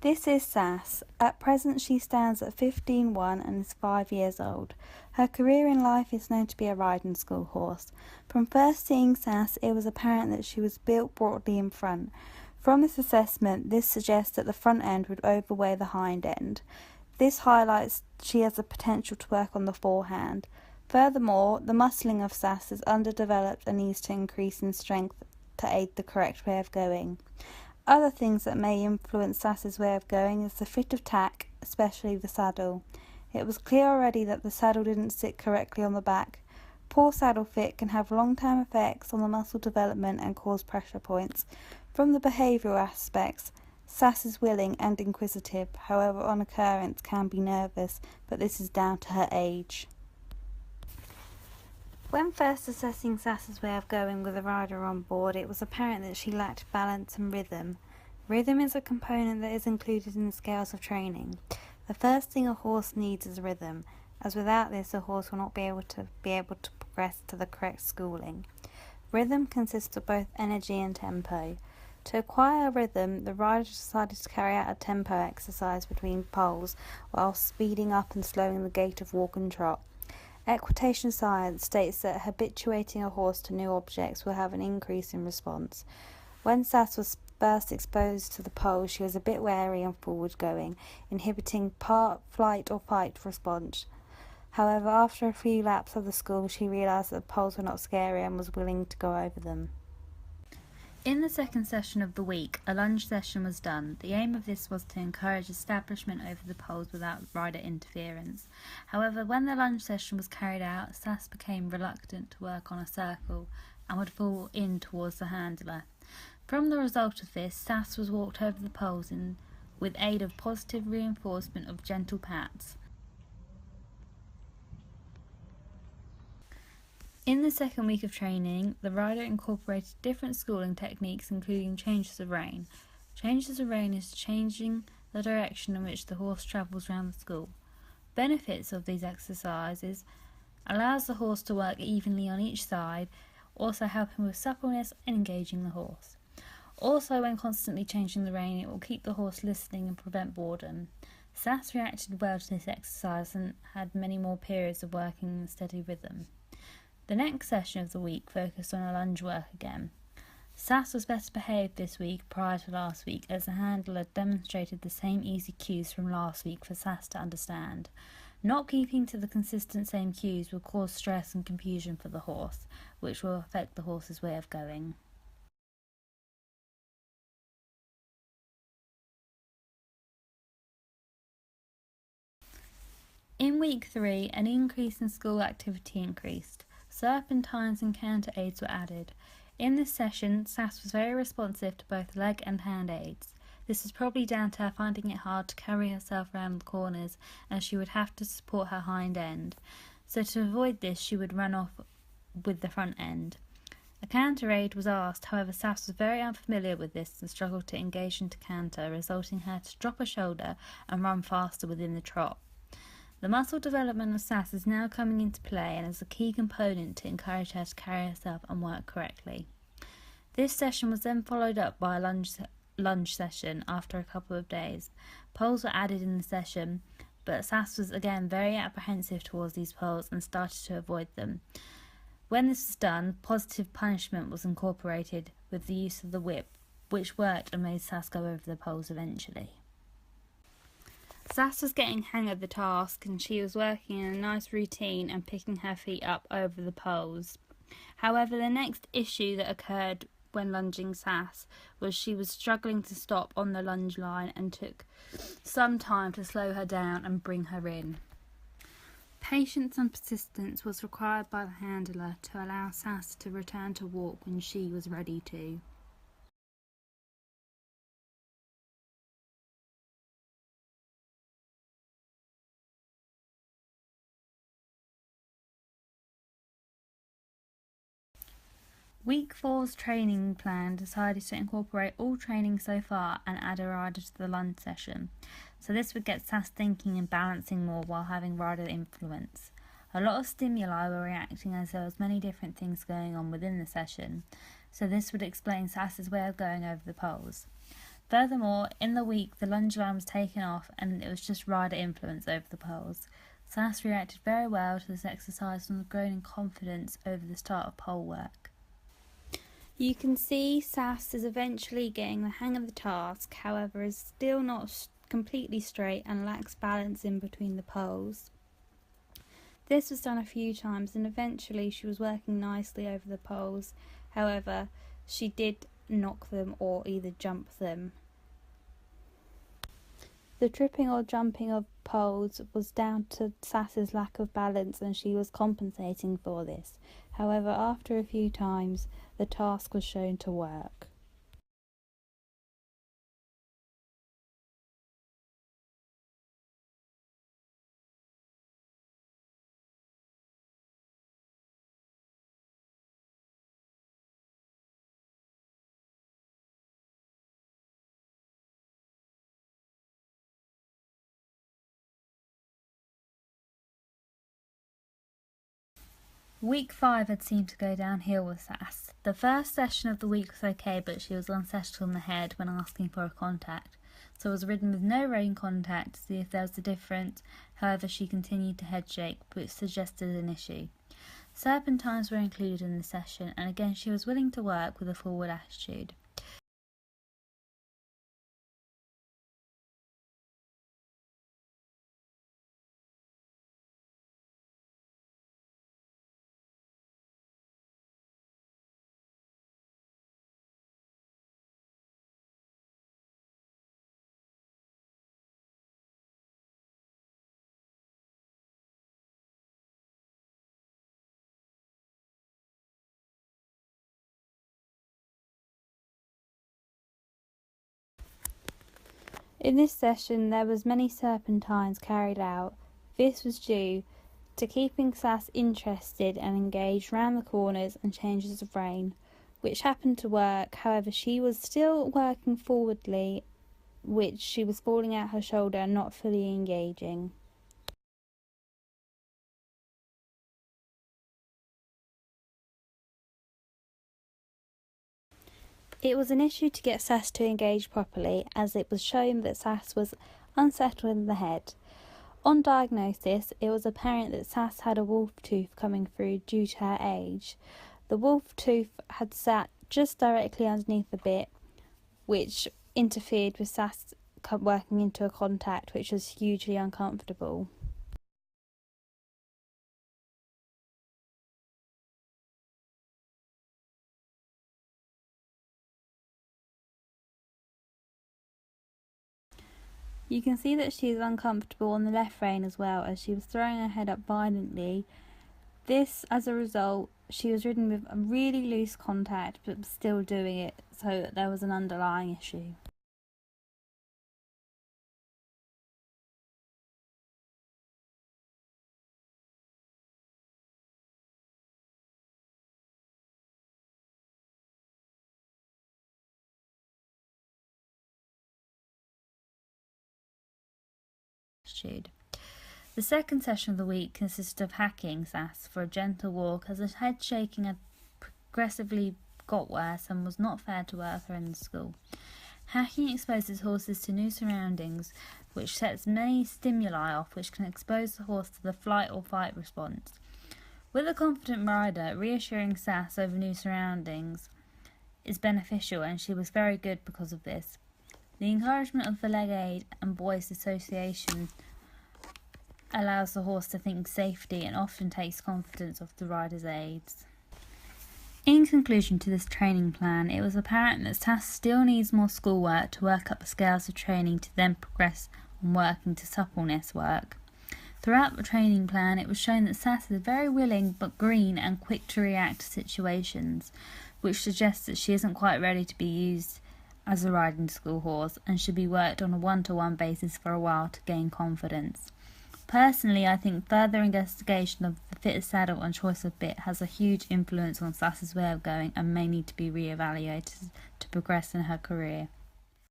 This is Sass. At present she stands at 15-1 and is 5 years old. Her career in life is known to be a riding school horse. From first seeing Sass, it was apparent that she was built broadly in front. From this assessment, this suggests that the front end would overweigh the hind end. This highlights she has the potential to work on the forehand. Furthermore, the muscling of Sass is underdeveloped and needs to increase in strength to aid the correct way of going. Other things that may influence Sass's way of going is the fit of tack, especially the saddle. It was clear already that the saddle didn't sit correctly on the back. Poor saddle fit can have long-term effects on the muscle development and cause pressure points. From the behavioural aspects, Sass is willing and inquisitive, however on occurrence can be nervous, but this is down to her age. When first assessing Sass's way of going with a rider on board, it was apparent that she lacked balance and rhythm. Rhythm is a component that is included in the scales of training. The first thing a horse needs is rhythm, as without this a horse will not be able to progress to the correct schooling. Rhythm consists of both energy and tempo. To acquire rhythm, the rider decided to carry out a tempo exercise between poles while speeding up and slowing the gait of walk and trot. Equitation science states that habituating a horse to new objects will have an increase in response. When Sass was first exposed to the poles, she was a bit wary and forward-going, inhibiting part flight or fight response. However, after a few laps of the school, she realised that the poles were not scary and was willing to go over them. In the second session of the week, a lunge session was done. The aim of this was to encourage establishment over the poles without rider interference. However, when the lunge session was carried out, Sass became reluctant to work on a circle and would fall in towards the handler. From the result of this, Sass was walked over the poles with aid of positive reinforcement of gentle pats. In the second week of training, the rider incorporated different schooling techniques, including changes of rein. Changes of rein is changing the direction in which the horse travels around the school. Benefits of these exercises allows the horse to work evenly on each side, also helping with suppleness and engaging the horse. Also, when constantly changing the rein, it will keep the horse listening and prevent boredom. Sass reacted well to this exercise and had many more periods of working in a steady rhythm. The next session of the week focused on a lunge work again. Sass was better behaved this week prior to last week, as the handler demonstrated the same easy cues from last week for Sass to understand. Not keeping to the consistent same cues will cause stress and confusion for the horse, which will affect the horse's way of going. In week 3, an increase in school activity increased. Serpentines and counter aids were added. In this session, Sass was very responsive to both leg and hand aids. This is probably down to her finding it hard to carry herself around the corners, as she would have to support her hind end. So to avoid this, she would run off with the front end. A counter aid was asked, however Sass was very unfamiliar with this and struggled to engage into canter, resulting in her to drop a shoulder and run faster within the trot. The muscle development of Sass is now coming into play and is a key component to encourage her to carry herself and work correctly. This session was then followed up by a lunge session after a couple of days. Poles were added in the session, but Sass was again very apprehensive towards these poles and started to avoid them. When this was done, positive punishment was incorporated with the use of the whip, which worked and made Sass go over the poles eventually. Sass was getting hang of the task and she was working in a nice routine and picking her feet up over the poles. However, the next issue that occurred when lunging Sass was she was struggling to stop on the lunge line and took some time to slow her down and bring her in. Patience and persistence was required by the handler to allow Sass to return to walk when she was ready to. Week 4's training plan decided to incorporate all training so far and add a rider to the lunge session, so this would get Sass thinking and balancing more while having rider influence. A lot of stimuli were reacting as there was many different things going on within the session, so this would explain Sass's way of going over the poles. Furthermore, in the week the lunge line was taken off and it was just rider influence over the poles. Sass reacted very well to this exercise and was growing in confidence over the start of pole work. You can see Sass is eventually getting the hang of the task, however is still not completely straight and lacks balance in between the poles. This was done a few times and eventually she was working nicely over the poles, however she did knock them or either jump them. The tripping or jumping of poles was down to Sass's lack of balance and she was compensating for this. However, after a few times, the task was shown to work. Week 5 had seemed to go downhill with Sass. The first session of the week was okay, but she was unsettled in the head when asking for a contact, so was ridden with no rein contact to see if there was a difference. However, she continued to head shake, which suggested an issue. Serpentines were included in the session, and again she was willing to work with a forward attitude. In this session there was many serpentines carried out. This was due to keeping Sass interested and engaged round the corners and changes of rein, which happened to work. However, she was still working forwardly, which she was falling out her shoulder and not fully engaging. It was an issue to get Sass to engage properly, as it was shown that Sass was unsettled in the head. On diagnosis, it was apparent that Sass had a wolf tooth coming through due to her age. The wolf tooth had sat just directly underneath the bit, which interfered with Sass working into a contact, which was hugely uncomfortable. You can see that she is uncomfortable on the left rein as well, as she was throwing her head up violently. This, as a result, she was ridden with a really loose contact but still doing it, so that there was an underlying issue. The second session of the week consisted of hacking Sass for a gentle walk, as her head shaking had progressively got worse and was not fair to work her in the school. Hacking exposes horses to new surroundings, which sets many stimuli off, which can expose the horse to the flight or fight response. With a confident rider, reassuring Sass over new surroundings is beneficial, and she was very good because of this. The encouragement of the leg aid and voice association allows the horse to think safety and often takes confidence off the rider's aids. In conclusion to this training plan, it was apparent that Sass still needs more schoolwork to work up the scales of training to then progress on working to suppleness work. Throughout the training plan, it was shown that Sass is very willing but green and quick to react to situations, which suggests that she isn't quite ready to be used as a riding school horse and should be worked on a one-to-one basis for a while to gain confidence. Personally, I think further investigation of the fittest saddle and choice of bit has a huge influence on Sass's way of going and may need to be re-evaluated to progress in her career.